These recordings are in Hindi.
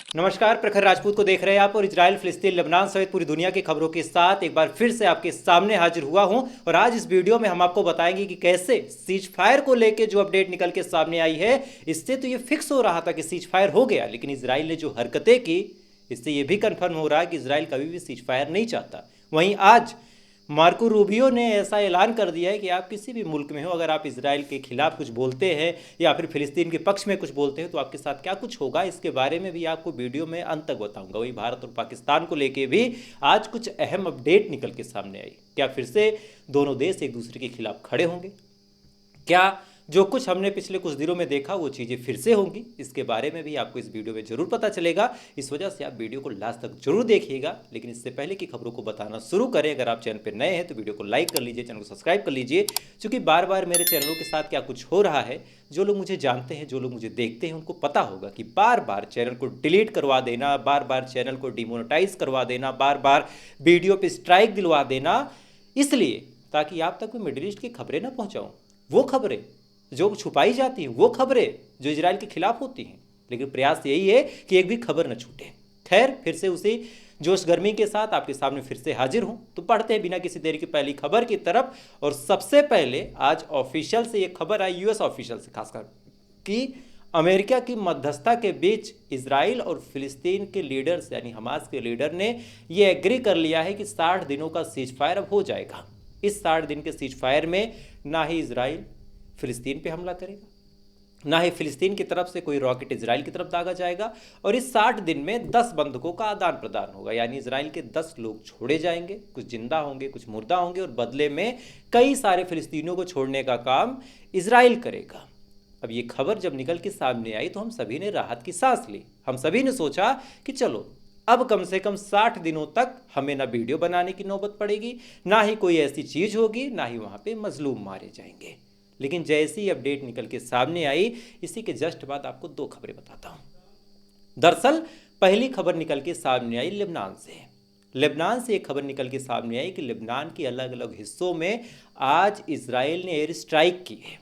नमस्कार, प्रखर राजपूत को देख रहे हैं आप और इजराइल, फिलिस्तीन, लेबनान सहित पूरी दुनिया की खबरों के साथ एक बार फिर से आपके सामने हाजिर हुआ हूं। और आज इस वीडियो में हम आपको बताएंगे कि कैसे सीज फायर को लेकर जो अपडेट निकल के सामने आई है, इससे तो ये फिक्स हो रहा था कि सीज फायर हो गया, लेकिन इजराइल ने जो हरकतें की, इससे ये भी कंफर्म हो रहा है कि इजराइल कभी भी सीज फायर नहीं चाहता। वहीं आज मार्को रूबियो ने ऐसा ऐलान कर दिया है कि आप किसी भी मुल्क में हो, अगर आप इजराइल के खिलाफ कुछ बोलते हैं या फिर फिलिस्तीन के पक्ष में कुछ बोलते हैं तो आपके साथ क्या कुछ होगा, इसके बारे में भी आपको वीडियो में अंत तक बताऊंगा। वही भारत और पाकिस्तान को लेके भी आज कुछ अहम अपडेट निकल के सामने आई। क्या फिर से दोनों देश एक दूसरे के खिलाफ खड़े होंगे? क्या जो कुछ हमने पिछले कुछ दिनों में देखा वो चीज़ें फिर से होंगी? इसके बारे में भी आपको इस वीडियो में जरूर पता चलेगा। इस वजह से आप वीडियो को लास्ट तक जरूर देखिएगा। लेकिन इससे पहले की खबरों को बताना शुरू करें, अगर आप चैनल पर नए हैं तो वीडियो को लाइक कर लीजिए, चैनल को सब्सक्राइब कर लीजिए, क्योंकि बार बार मेरे चैनलों के साथ क्या कुछ हो रहा है, जो लोग मुझे जानते हैं, जो लोग मुझे देखते हैं, उनको पता होगा कि बार बार चैनल को डिलीट करवा देना, बार बार चैनल को डिमोनेटाइज करवा देना, बार बार वीडियो पे स्ट्राइक दिलवा देना, इसलिए ताकि आप तक मैं मिडिल ईस्ट की खबरें ना पहुंचाऊं, वो खबरें जो छुपाई जाती हैं, वो खबरें जो इजराइल के खिलाफ होती हैं। लेकिन प्रयास यही है कि एक भी खबर न छूटे। खैर, फिर से उसी जोश गर्मी के साथ आपके सामने फिर से हाजिर हूं। तो पढ़ते हैं बिना किसी देरी की पहली खबर की तरफ। और सबसे पहले आज ऑफिशियल से एक खबर आई, यूएस ऑफिशियल से खासकर, कि अमेरिका की मध्यस्थता के बीच इजराइल और फिलिस्तीन के लीडर्स यानी हमास के लीडर ने यह एग्री कर लिया है कि 60 दिनों का सीज फायर अब हो जाएगा। इस 60 दिन के सीज फायर में ना ही इजराइल फिलिस्तीन पे हमला करेगा, ना ही फिलिस्तीन की तरफ से कोई रॉकेट इजराइल की तरफ दागा जाएगा। और इस 60 दिन में 10 बंधकों का आदान प्रदान होगा, यानी इजराइल के 10 लोग छोड़े जाएंगे, कुछ जिंदा होंगे, कुछ मुर्दा होंगे, और बदले में कई सारे फिलिस्तीनियों को छोड़ने का काम इजराइल करेगा। अब ये खबर जब निकल के सामने आई तो हम सभी ने राहत की सांस ली। हम सभी ने सोचा कि चलो अब कम से कम 60 दिनों तक हमें ना वीडियो बनाने की नौबत पड़ेगी, ना ही कोई ऐसी चीज होगी, ना ही वहां पे मजलूम मारे जाएंगे। लेकिन जैसी ही अपडेट निकल के सामने आई, इसी के जस्ट बाद आपको दो खबरें बताता हूं। दरअसल पहली खबर निकल के सामने आई लेबनान से। लेबनान से एक खबर निकल के सामने आई कि लेबनान के अलग अलग हिस्सों में आज इजराइल ने एयर स्ट्राइक की है।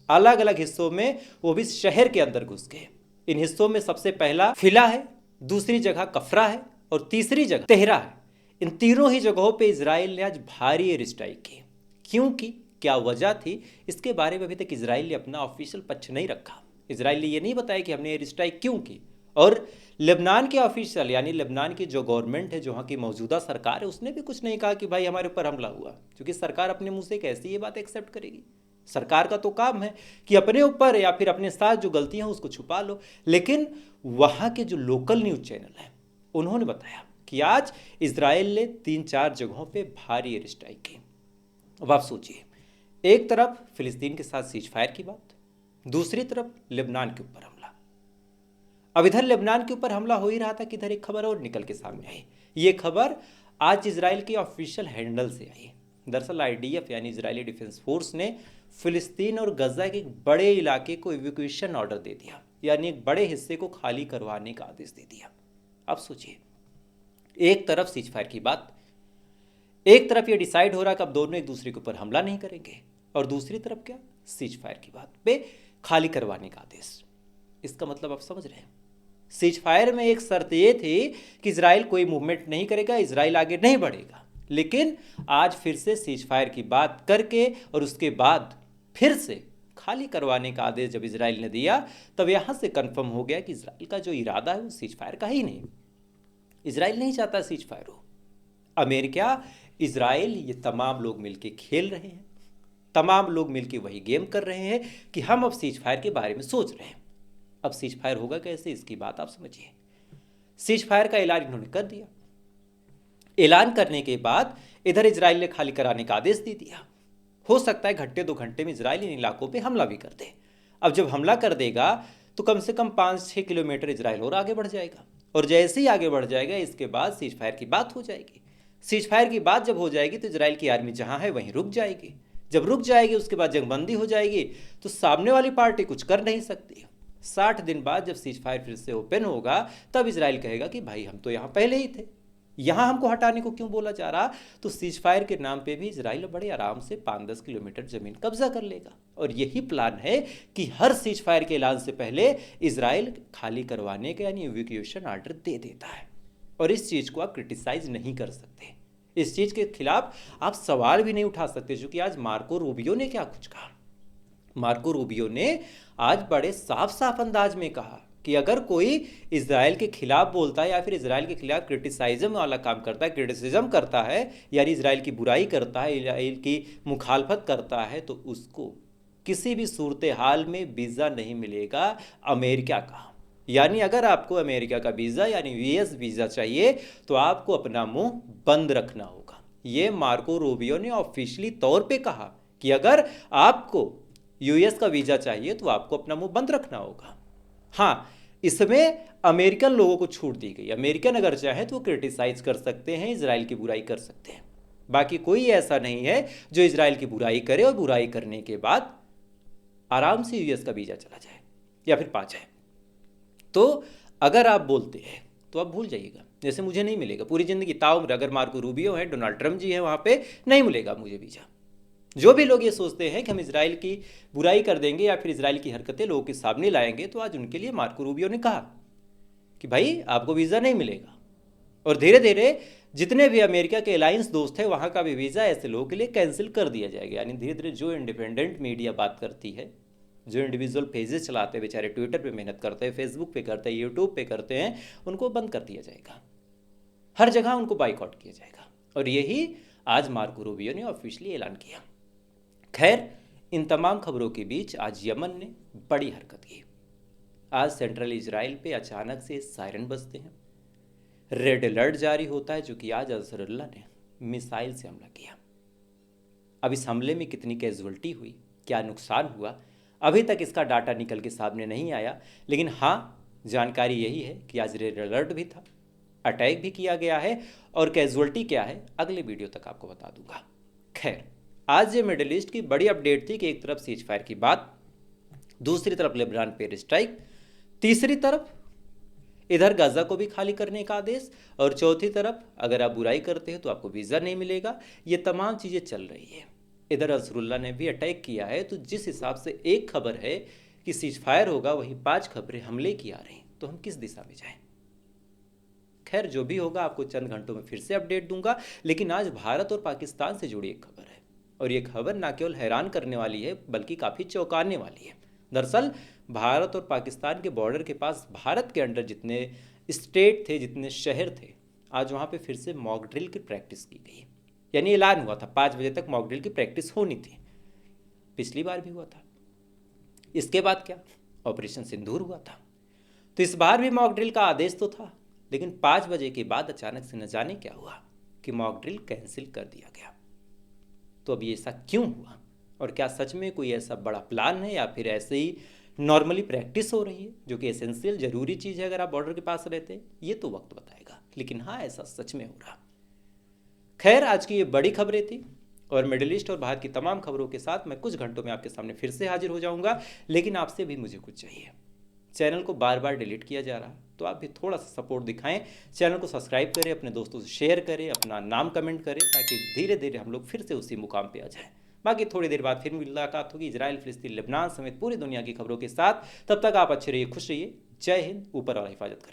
अलग अलग हिस्सों में, वो भी शहर के अंदर घुस गए। इन हिस्सों में सबसे पहला फिला है, दूसरी जगह कफरा है और तीसरी जगह तेहरा है। इन तीनों ही जगहों पे इजराइल ने आज भारी एयर स्ट्राइक की। क्योंकि क्या वजह थी, इसके बारे में अभी तक इजराइल ने अपना ऑफिशियल पक्ष नहीं रखा। इजराइल ने यह नहीं बताया कि हमने एयर स्ट्राइक क्यों की। और लेबनान के ऑफिशियल यानी लेबनान की जो गवर्नमेंट है, जो वहाँ की मौजूदा सरकार है, उसने भी कुछ नहीं कहा कि भाई हमारे ऊपर हमला हुआ, क्योंकि सरकार अपने मुंह से कैसी ये बात एक्सेप्ट करेगी। सरकार का तो काम है कि अपने ऊपर या फिर अपने साथ जो गलतियां उसको छुपा लो। लेकिन वहाँ के जो लोकल न्यूज चैनल हैं, उन्होंने बताया कि आज इजराइल ने 3-4 जगहों पे भारी एयर स्ट्राइक की। अब आप सोचिए, एक तरफ फिलिस्तीन के साथ सीज फायर की बात, दूसरी तरफ लेबनान के ऊपर हमला। अब इधर लेबनान के ऊपर हमला हो ही रहा था कि इधर एक खबर और निकल के सामने आई। ये खबर आज इजराइल के ऑफिशियल हैंडल से आई। दरअसल आईडीएफ यानी इजरायली डिफेंस फोर्स ने फिलिस्तीन और गजा के एक बड़े इलाके को इवैक्यूएशन ऑर्डर दे दिया, यानी एक बड़े हिस्से को खाली करवाने का आदेश दे दिया। अब सोचिए, एक तरफ सीज फायर की बात, एक तरफ ये डिसाइड हो रहा कि अब दोनों एक दूसरे के ऊपर हमला नहीं करेंगे, और दूसरी तरफ क्या, सीज फायर की बात पे खाली करवाने का आदेश। इसका मतलब आप समझ रहे हैं, सीज फायर में एक शर्त ये थी कि इजराइल कोई मूवमेंट नहीं करेगा, इजराइल आगे नहीं बढ़ेगा। लेकिन आज फिर से सीज फायर की बात करके और उसके बाद फिर से खाली करवाने का आदेश जब इजराइल ने दिया, तब यहां से कंफर्म हो गया कि इजराइल का जो इरादा है वो सीज फायर का ही नहीं। इजराइल नहीं चाहता सीज फायर हो। अमेरिका, इजराइल, ये तमाम लोग मिलकर खेल रहे हैं, तमाम लोग मिलकर वही गेम कर रहे हैं कि हम अब सीज फायर के बारे में सोच रहे हैं। अब सीज फायर होगा कैसे, इसकी बात आप समझिए। सीज फायर का ऐलान इन्होंने कर दिया। ऐलान करने के बाद इधर इजराइल ने खाली कराने का आदेश दे दिया। हो सकता है घंटे 2 घंटे में इजराइल इन इलाकों पे हमला भी कर दे। अब जब हमला कर देगा तो कम से कम 5-6 किलोमीटर इजराइल और आगे बढ़ जाएगा, और जैसे ही आगे बढ़ जाएगा इसके बाद सीज फायर की बात हो जाएगी। सीज फायर की बात जब हो जाएगी तो इजराइल की आर्मी जहां है वहीं रुक जाएगी। जब रुक जाएगी उसके बाद जंगबंदी हो जाएगी, तो सामने वाली पार्टी कुछ कर नहीं सकती। 60 दिन बाद जब सीज फायर फिर से ओपन होगा, तब इजराइल कहेगा कि भाई हम तो यहां पहले ही थे, यहां हमको हटाने को क्यों बोला जा रहा? तो सीज फायर के नाम पे भी इजराइल बड़े आराम से 5-10 किलोमीटर जमीन कब्जा कर लेगा। और यही प्लान है कि हर सीज फायर के ऐलान से पहले इजराइल खाली करवाने का यानी इवैक्यूएशन ऑर्डर दे देता है। और इस चीज को आप क्रिटिसाइज नहीं कर सकते, इस चीज के खिलाफ आप सवाल भी नहीं उठा सकते। क्योंकि आज मार्को रूबियो ने क्या कुछ कहा, मार्को रूबियो ने आज बड़े साफ साफ अंदाज में कहा कि अगर कोई इजराइल के खिलाफ बोलता है या फिर इजराइल के खिलाफ क्रिटिसाइज्म वाला काम करता है, क्रिटिसिज्म करता है, यानी इजराइल की बुराई करता है, इजराइल की मुखालफत करता है, तो उसको किसी भी सूरत हाल में वीज़ा नहीं मिलेगा अमेरिका का। यानी अगर आपको अमेरिका का वीज़ा यानी यूएस वीज़ा चाहिए तो आपको अपना मुंह बंद रखना होगा। ये मार्को रूबियो ने ऑफिशियली तौर पे कहा कि अगर आपको यूएस का वीज़ा चाहिए तो आपको अपना मुंह बंद रखना होगा। हाँ, इसमें अमेरिकन लोगों को छूट दी गई। अमेरिकन अगर चाहे तो वो क्रिटिसाइज कर सकते हैं, इजराइल की बुराई कर सकते हैं। बाकी कोई ऐसा नहीं है जो इजराइल की बुराई करे और बुराई करने के बाद आराम से यूएस का वीज़ा चला जाए या फिर पा जाए। तो अगर आप बोलते हैं तो आप भूल जाइएगा, जैसे मुझे नहीं मिलेगा पूरी ज़िंदगी ताउम्र। अगर मार्को रूबियो है, डोनाल्ड ट्रंप जी हैं, वहाँ पे नहीं मिलेगा मुझे वीज़ा। जो भी लोग ये सोचते हैं कि हम इजराइल की बुराई कर देंगे या फिर इजराइल की हरकतें लोगों के सामने लाएंगे, तो आज उनके लिए मार्को रूबियो ने कहा कि भाई आपको वीज़ा नहीं मिलेगा। और धीरे धीरे जितने भी अमेरिका के अलायंस दोस्त हैं वहाँ का भी वीज़ा ऐसे लोगों के लिए कैंसिल कर दिया जाएगा। यानी धीरे धीरे जो इंडिपेंडेंट मीडिया बात करती है, जो इंडिविजुअल पेजेस चलाते हैं बेचारे, ट्विटर पे मेहनत करते हैं, फेसबुक पे करते हैं, यूट्यूब पे करते हैं, उनको बंद कर दिया जाएगा। हर जगह उनको बाइकआउट किया जाएगा। और यही आज मार्को रूबियो ने ऑफिशियली ऐलान किया। खैर, इन तमाम खबरों के बीच आज यमन ने बड़ी हरकत की। आज सेंट्रल इजराइल पे अचानक से सायरन बजते हैं, रेड अलर्ट जारी होता है, जो कि आज नसरुल्लाह ने मिसाइल से हमला किया। अब इस हमले में कितनी कैजुअल्टी हुई, क्या नुकसान हुआ, अभी तक इसका डाटा निकल के सामने नहीं आया। लेकिन हाँ, जानकारी यही है कि आज रेड अलर्ट भी था, अटैक भी किया गया है, और कैजुअल्टी क्या है अगले वीडियो तक आपको बता दूंगा। खैर, आज ये मिडिल ईस्ट की बड़ी अपडेट थी कि एक तरफ सीज फायर की बात, दूसरी तरफ लेबनान पे एयर स्ट्राइक, तीसरी तरफ इधर गाजा को भी खाली करने का आदेश, और चौथी तरफ अगर आप बुराई करते हैं तो आपको वीज़ा नहीं मिलेगा। ये तमाम चीज़ें चल रही है। इधर नसरुल्लाह ने भी अटैक किया है। तो जिस हिसाब से एक खबर है कि सीज फायर होगा, वहीं 5 खबरें हमले की आ रही, तो हम किस दिशा में जाएं? खैर, जो भी होगा आपको चंद घंटों में फिर से अपडेट दूंगा। लेकिन आज भारत और पाकिस्तान से जुड़ी एक खबर है, और ये खबर ना केवल हैरान करने वाली है बल्कि काफ़ी चौंकाने वाली है। दरअसल भारत और पाकिस्तान के बॉर्डर के पास भारत के अंडर जितने स्टेट थे, जितने शहर थे, आज वहाँ पे फिर से मॉक ड्रिल की प्रैक्टिस की गई। यानी ऐलान हुआ था 5 बजे तक मॉक ड्रिल की प्रैक्टिस होनी थी, पिछली बार भी हुआ था। इसके बाद क्या, ऑपरेशन सिंदूर हुआ था। तो इस बार भी मॉक ड्रिल का आदेश तो था, लेकिन 5 बजे के बाद अचानक से न जाने क्या हुआ कि मॉक ड्रिल कैंसिल कर दिया गया। तो अब ये ऐसा क्यों हुआ, और क्या सच में कोई ऐसा बड़ा प्लान है या फिर ऐसे ही नॉर्मली प्रैक्टिस हो रही है, जो कि एसेंशियल ज़रूरी चीज़ है अगर आप बॉर्डर के पास रहते हैं? ये तो वक्त बताएगा। लेकिन हाँ, ऐसा सच में हो रहा। खैर, आज की ये बड़ी खबरें थी, और मिडिल ईस्ट और भारत की तमाम खबरों के साथ मैं कुछ घंटों में आपके सामने फिर से हाजिर हो जाऊंगा। लेकिन आपसे भी मुझे कुछ चाहिए। चैनल को बार बार डिलीट किया जा रहा, तो आप भी थोड़ा सा सपोर्ट दिखाएं, चैनल को सब्सक्राइब करें, अपने दोस्तों से शेयर करें, अपना नाम कमेंट करें, ताकि धीरे धीरे हम लोग फिर से उसी मुकाम पे आ जाएं। बाकी थोड़ी देर बाद फिर मुलाकात होगी इजराइल, फिलिस्तीन, लेबनान समेत पूरी दुनिया की खबरों के साथ। तब तक आप अच्छे रहिए, खुश रहिए। जय हिंद, ऊपर वाला हिफाजत करें।